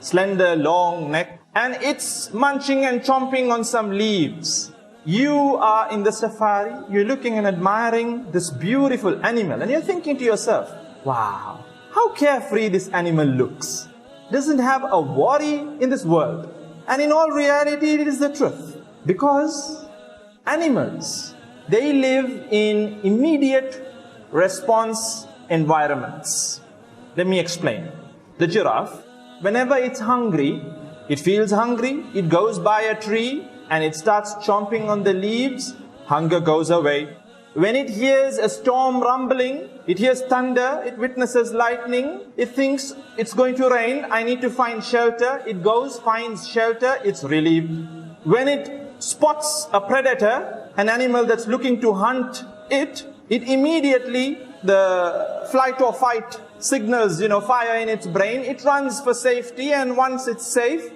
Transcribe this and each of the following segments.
slender, long neck, and it's munching and chomping on some leaves. You are in the safari, you're looking and admiring this beautiful animal, and you're thinking to yourself, wow, how carefree this animal looks. Doesn't have a worry in this world. And in all reality, it is the truth. Because animals, they live in immediate response environments. Let me explain. The giraffe, whenever it's hungry, it feels hungry, it goes by a tree and it starts chomping on the leaves, hunger goes away. When it hears a storm rumbling, it hears thunder, it witnesses lightning, it thinks it's going to rain, I need to find shelter, it goes, finds shelter, it's relieved. When it spots a predator, an animal that's looking to hunt it immediately, the flight or fight signals, fire in its brain, it runs for safety, and once it's safe,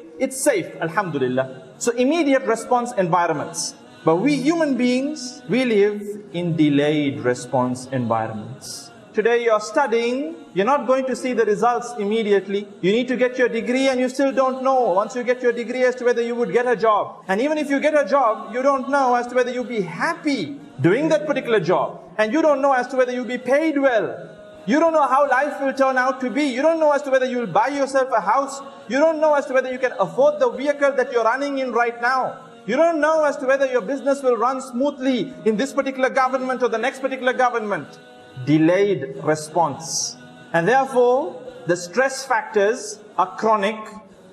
alhamdulillah. So immediate response environments. But we human beings, we live in delayed response environments. Today you're studying, you're not going to see the results immediately. You need to get your degree and you still don't know once you get your degree as to whether you would get a job. And even if you get a job, you don't know as to whether you'll be happy doing that particular job. And you don't know as to whether you'll be paid well. You don't know how life will turn out to be. You don't know as to whether you'll buy yourself a house. You don't know as to whether you can afford the vehicle that you're running in right now. You don't know as to whether your business will run smoothly in this particular government or the next particular government. Delayed response. And therefore, the stress factors are chronic.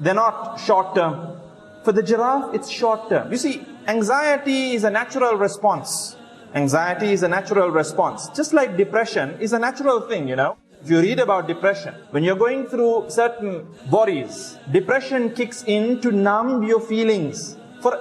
They're not short-term. For the giraffe, it's short-term. You see, anxiety is a natural response. Anxiety is a natural response. Just like depression is a natural thing, If you read about depression, when you're going through certain worries, depression kicks in to numb your feelings.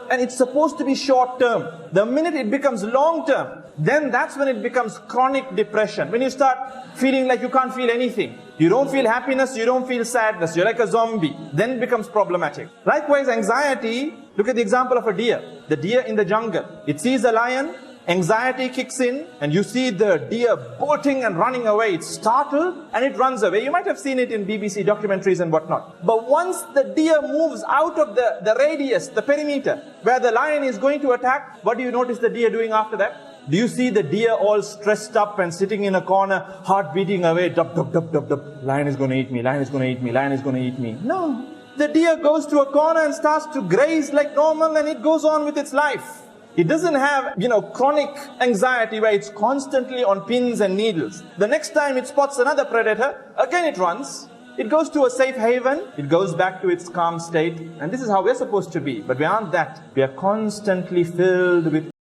And it's supposed to be short term. The minute it becomes long term, then that's when it becomes chronic depression. When you start feeling like you can't feel anything. You don't feel happiness, you don't feel sadness. You're like a zombie. Then it becomes problematic. Likewise, anxiety, look at the example of a deer. The deer in the jungle. It sees a lion. Anxiety kicks in and you see the deer bolting and running away. It's startled and it runs away. You might have seen it in BBC documentaries and whatnot. But once the deer moves out of the radius, the perimeter, where the lion is going to attack, what do you notice the deer doing after that? Do you see the deer all stressed up and sitting in a corner, heart beating away, dub, dub, dub, dub, dub. Lion is going to eat me, lion is going to eat me, lion is going to eat me. No. The deer goes to a corner and starts to graze like normal and it goes on with its life. It doesn't have, chronic anxiety where it's constantly on pins and needles. The next time it spots another predator, again it runs. It goes to a safe haven. It goes back to its calm state. And this is how we're supposed to be. But we aren't that. We are constantly filled with